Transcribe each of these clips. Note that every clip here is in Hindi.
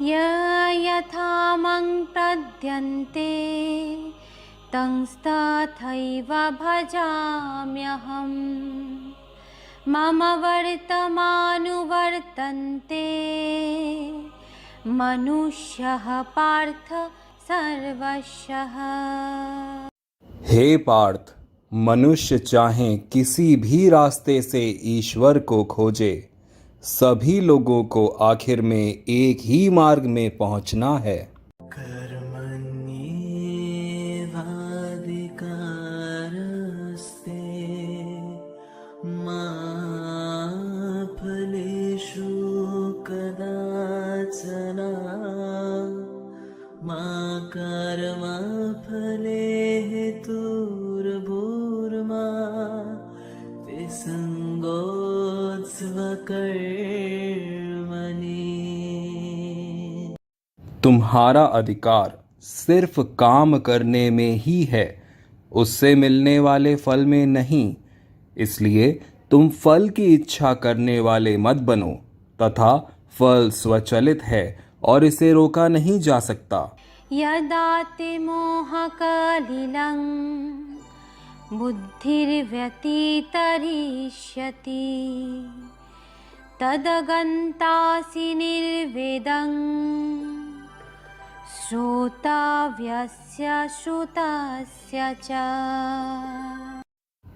यथा मङ्क्तद्यन्ते तंस्तथैव भजाम्यहम् मम वर्तमानुवर्तन्ते मनुष्यः पार्थ सर्वशः। हे पार्थ, मनुष्य चाहे किसी भी रास्ते से ईश्वर को खोजे, सभी लोगों को आखिर में एक ही मार्ग में पहुंचना है। कर्मण्येवाधिकारस्ते मा फलेषु कदाचन मा कर्मफले हेतुर्भूर्मा ते संगोत्स्वकर्मणि। तुम्हारा अधिकार सिर्फ काम करने में ही है, उससे मिलने वाले फल में नहीं। इसलिए तुम फल की इच्छा करने वाले मत बनो, तथा फल स्वचलित है और इसे रोका नहीं जा सकता। यदा ते मोहकलिलं बुद्धिर्व्यतितरिष्यति तदगन्तासि निर्वेदं श्रोतव्यस्य श्रुतस्य च।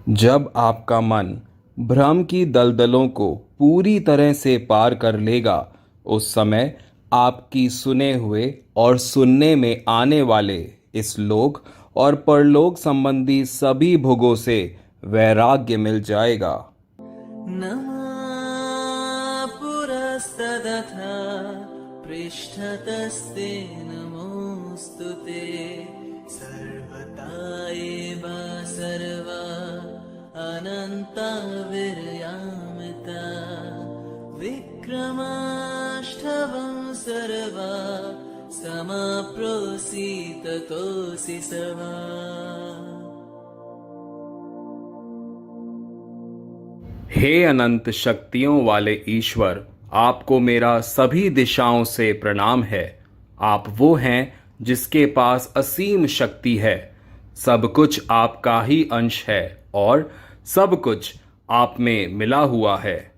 जब आपका मन भ्रम की दलदलों को पूरी तरह से पार कर लेगा, उस समय आपकी सुने हुए और सुनने में आने वाले इस लोक और परलोक संबंधी सभी भोगों से वैराग्य मिल जाएगा। पुरस्तदथा पृष्ठतस्ते नमोस्तुते सर्वता एव सर्वा अनन्ता विर्यामिता विक्रमाष्टवं सर्वा समाप्रोसीततोऽसि सर्वा। हे अनंत शक्तियों वाले ईश्वर, आपको मेरा सभी दिशाओं से प्रणाम है। आप वो हैं जिसके पास असीम शक्ति है। सब कुछ आपका ही अंश है और सब कुछ आप में मिला हुआ है।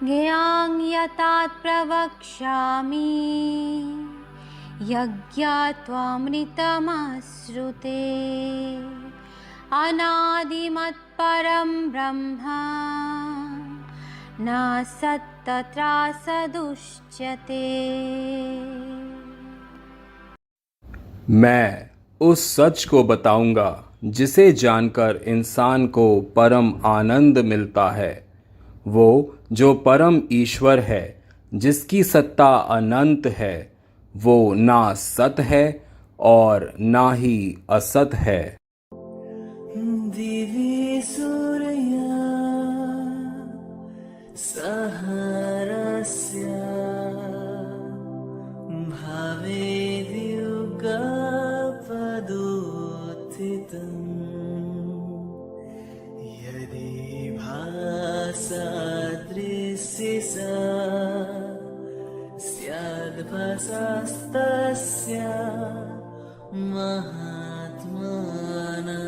ज्ञां यतात् प्रवक्ष्यामि यज्ञात्वामृतमश्नुते अनादिमत्परं ब्रह्म न सत्तत्रासदुच्यते। मैं उस सच को बताऊंगा जिसे जानकर इंसान को परम आनंद मिलता है। वो जो परम ईश्वर है, जिसकी सत्ता अनंत है, वो ना सत है और ना ही असत है। दिवि सूर्या सहरस्य भावे द्युगपदुत्थितम् यदि भासदृशि स्याद्भासस्तस्य महात्मना।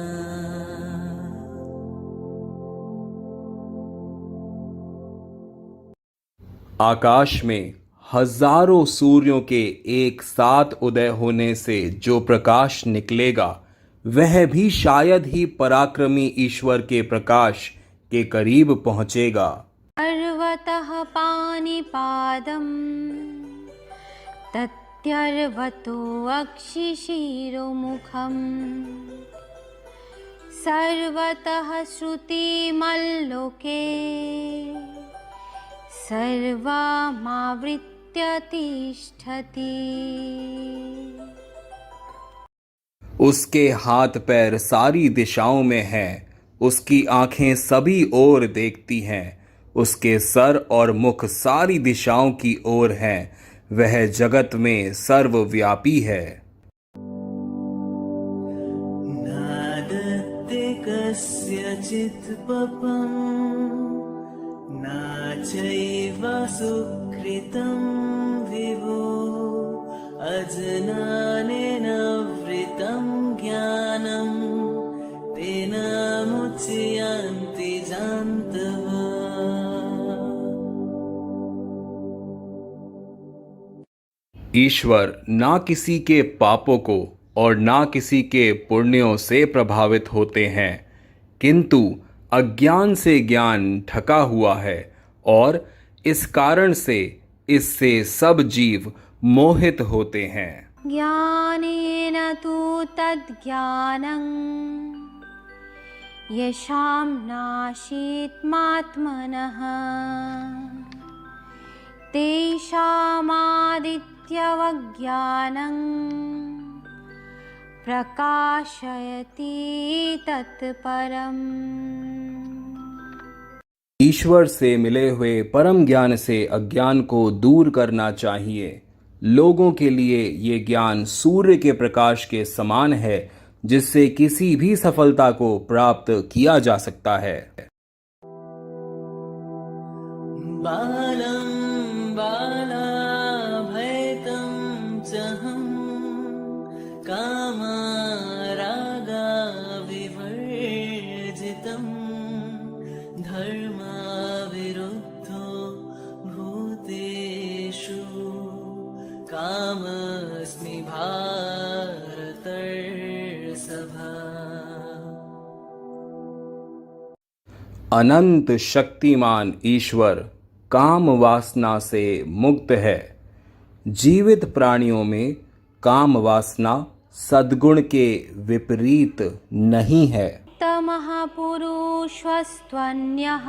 आकाश में हजारों सूर्यों के एक साथ उदय होने से जो प्रकाश निकलेगा, वह भी शायद ही पराक्रमी ईश्वर के प्रकाश के करीब पहुंचेगा। पर्वतः पाणिपादं तत्यर्वतो अक्षिशिरोमुखम् सर्वतः श्रुतिमल्लोके सर्वमावृत्य तिष्ठति। उसके हाथ पैर सारी दिशाओं में हैं, उसकी आंखें सभी ओर देखती हैं, उसके सर और मुख सारी दिशाओं की ओर हैं। वह जगत में सर्वव्यापी है। नादत्ते कस्यचित् पपं न चैव सुकृतं विभो अज्ञानेन वृतं ज्ञानं तेन मुच्यन्ते जान्तवः। ईश्वर ना किसी के पापों को और ना किसी के पुण्यों से प्रभावित होते हैं, किंतु अज्ञान से ज्ञान ढका हुआ है और इस कारण से इससे सब जीव मोहित होते हैं। ज्ञानेन तु तद्ज्ञानं येषां नाशीत्मात्मनः तेषामादित्यवज्ञानं प्रकाशयति तत्परम्। ईश्वर से मिले हुए परम ज्ञान से अज्ञान को दूर करना चाहिए। लोगों के लिए ये ज्ञान सूर्य के प्रकाश के समान है, जिससे किसी भी सफलता को प्राप्त किया जा सकता है। बालं बालाभयतं चहं कामरागविवर्जितं धर्मविरुद्धो भूतेषु कामस्मि भारतर्षभा। अनंत शक्तिमान ईश्वर काम वासना से मुक्त है। जीवित प्राणियों में काम वासना सद्गुण के विपरीत नहीं है। तमःपुरुषस्त्वन्यः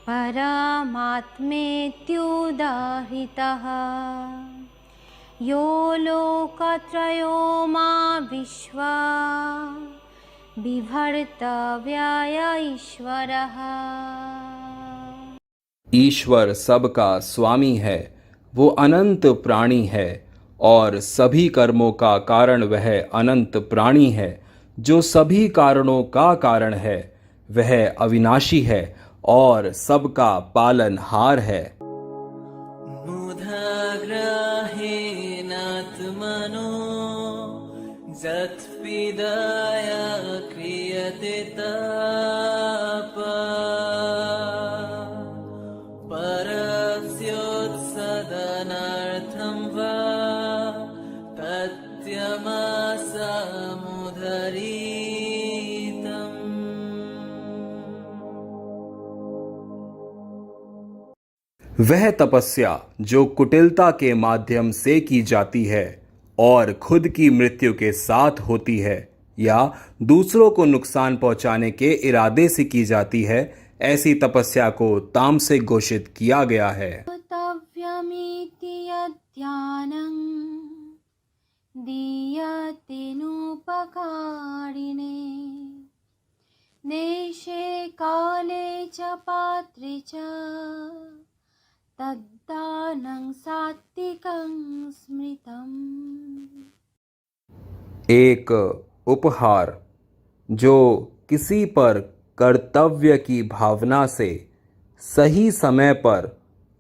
परमात्मेत्युदाहृतः यो लोकत्रयो मा विश्वा बिभर्तव्याय ईश्वरः। ईश्वर सबका स्वामी है, वो अनंत प्राणी है और सभी कर्मों का कारण वह अनंत प्राणी है। जो सभी कारणों का कारण है वह अविनाशी है और सबका पालनहार है। मुधाग्रहेणात्मनो जत्पिदाय क्रियते तपः परस्योत्सदनार्थं वा तत्यमासमुदरीतम्। वह तपस्या जो कुटिलता के माध्यम से की जाती है और खुद की मृत्यु के साथ होती है या दूसरों को नुकसान पहुंचाने के इरादे से की जाती है, ऐसी तपस्या को तामसिक घोषित किया गया है। कर्तव्यमिति यद्ज्ञानं दीयते नोपकारिणे देशे काले च पात्रे च तद्दानं सात्विकं स्मृतम्। एक उपहार जो किसी पर कर्तव्य की भावना से सही समय पर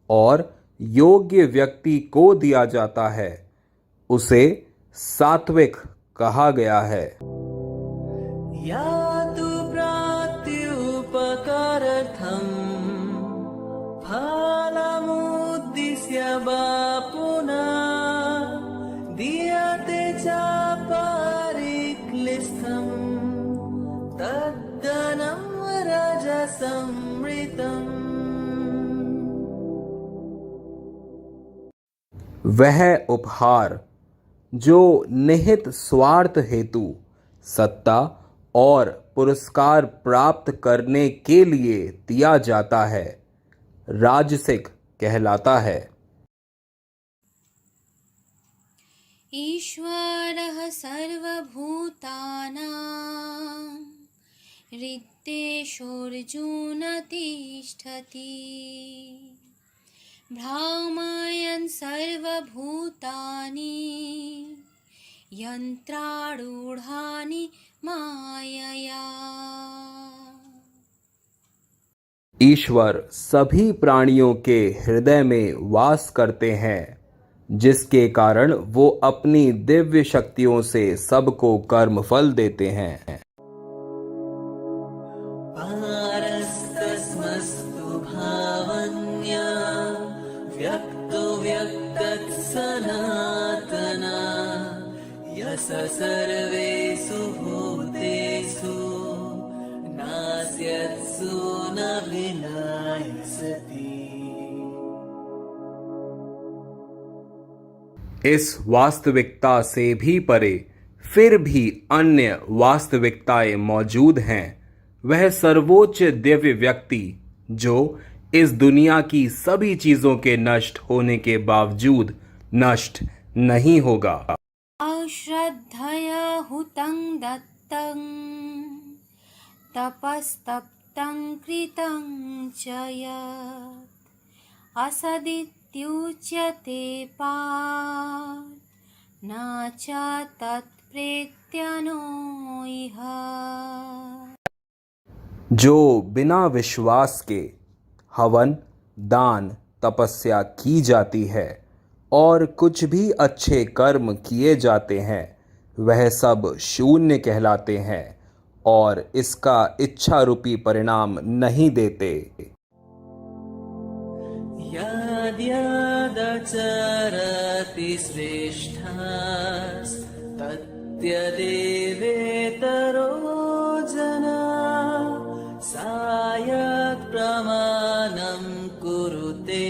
और योग्य व्यक्ति को दिया जाता है, उसे सात्विक कहा गया है। या तु प्रत्युपकारार्थं फलमुद्दिश्य वा पुनः दीयते च परिक्लिष्टं तद्दानं रजसंमृतम्। वह उपहार जो निहित स्वार्थ हेतु सत्ता और पुरस्कार प्राप्त करने के लिए दिया जाता है, राजसिक कहलाता है। ईश्वरः सर्वभूतानां हृद्देशोऽर्जुन तिष्ठति भ्रामयन् सर्वभूतानि यन्त्रारूढानि मायया। ईश्वर सभी प्राणियों के हृदय में वास करते हैं जिसके कारण वो अपनी दिव्य शक्तियों से सबको कर्म फल देते हैं। पारस्तस्मस्तु भावन्या व्यक्तो व्यक्तत् सनातना यस सर्वेषु भूतेषु नास्यत्सु न विनायसति। इस वास्तविकता से भी परे फिर भी अन्य वास्तविकताएं मौजूद हैं। वह सर्वोच्च दिव्य व्यक्ति जो इस दुनिया की सभी चीजों के नष्ट होने के बावजूद नष्ट नहीं होगा। अश्रद्धया हुतं दत्तं तपस्तप्तं कृतं च यत् असदित्युच्यते पार्थ न च तत्प्रेत्यनो इह। जो बिना विश्वास के हवन, दान, तपस्या की जाती है और कुछ भी अच्छे कर्म किए जाते हैं, वह सब शून्य कहलाते हैं और इसका इच्छा रूपी परिणाम नहीं देते। यद्यदचरति श्रेष्ठास्तत्यदेवेतरो जना सायत् प्रमाणं कुरुते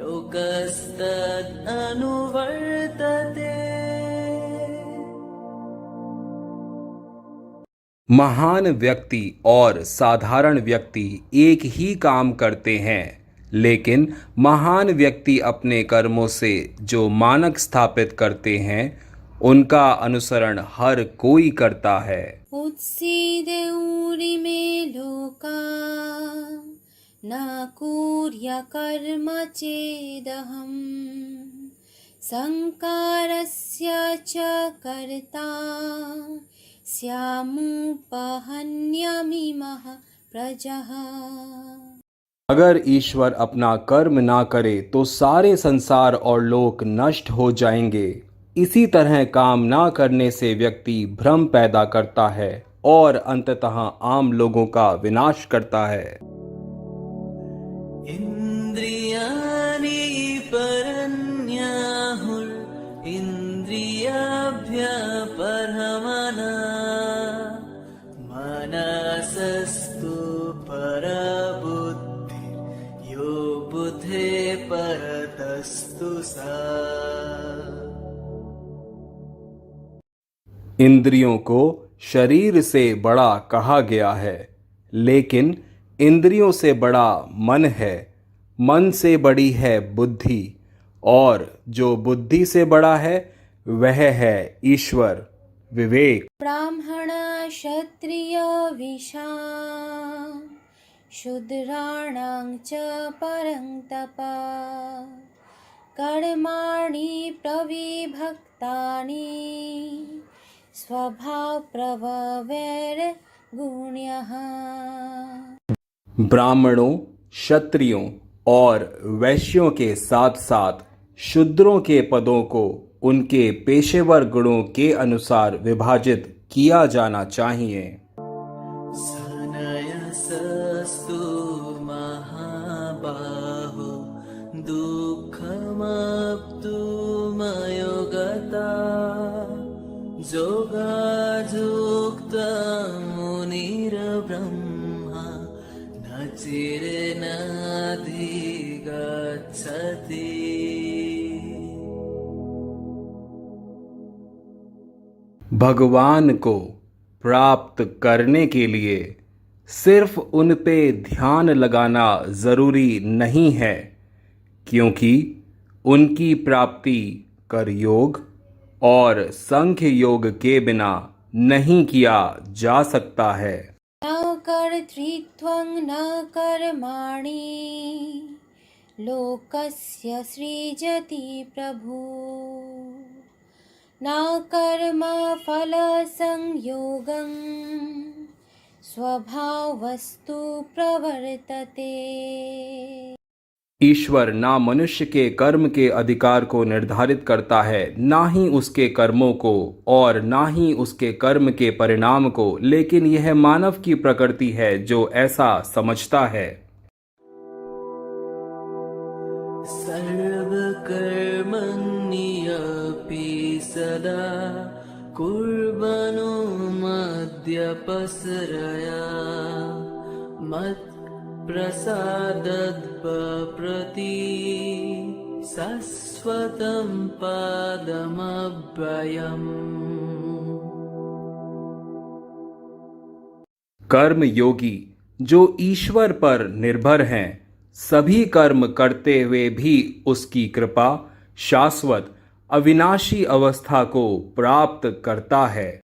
लोकस्तदनुवर्तते। महान व्यक्ति और साधारण व्यक्ति एक ही काम करते हैं, लेकिन महान व्यक्ति अपने कर्मों से जो मानक स्थापित करते हैं उनका अनुसरण हर कोई करता है। उत्सीदेउरि मे लोका न कुर्या कर्म चेदहम् संकारस्य च कर्ता स्यामुपहन्यामिमः प्रजः। अगर ईश्वर अपना कर्म ना करे तो सारे संसार और लोक नष्ट हो जाएंगे। इसी तरह काम ना करने से व्यक्ति भ्रम पैदा करता है और अंततः आम लोगों का विनाश करता है। इन्द्रियाणि परन्याहुर् इन्द्रियाभ्यः परमनः मनसस्तु परबुद्धिर् यो बुद्धे परतस्तु सा। इंद्रियों को शरीर से बड़ा कहा गया है, लेकिन इंद्रियों से बड़ा मन है, मन से बड़ी है बुद्धि, और जो बुद्धि से बड़ा है वह है ईश्वर विवेक। ब्राह्मण क्षत्रिय विशां शूद्राणां च परं तप कर्माणि प्रविभक्तानि स्वभाव प्रभवैर्गुण्यः। ब्राह्मणों, क्षत्रियों और वैश्यों के साथ साथ शूद्रों के पदों को उनके पेशेवर गुणों के अनुसार विभाजित किया जाना चाहिए। सनयसस्तु महाबाहो दुःखमप्तु मयोगता जोगाजुक्तं मुनिर्ब्रह्मा न चिरेणाधिगच्छति। भगवान को प्राप्त करने के लिए सिर्फ उन पे ध्यान लगाना जरूरी नहीं है, क्योंकि उनकी प्राप्ति कर्मयोग और सांख्य योग के बिना नहीं किया जा सकता है। न कर्तृत्वं न कर्माणि लोकस्य सृजति प्रभु न कर्म फल संयोगं स्वभावस्तु प्रवर्तते। ईश्वर ना मनुष्य के कर्म के अधिकार को निर्धारित करता है, ना ही उसके कर्मों को और ना ही उसके कर्म के परिणाम को, लेकिन यह मानव की प्रकृति है जो ऐसा समझता है। सर्वकर्मण्यपि सदा कुर्वनो मद्यपसरया मत्प्रसादद्प्रति सस्वतं पादमभ्ययम्। कर्म योगी जो ईश्वर पर निर्भर हैं, सभी कर्म करते हुए भी उसकी कृपा शाश्वत अविनाशी अवस्था को प्राप्त करता है।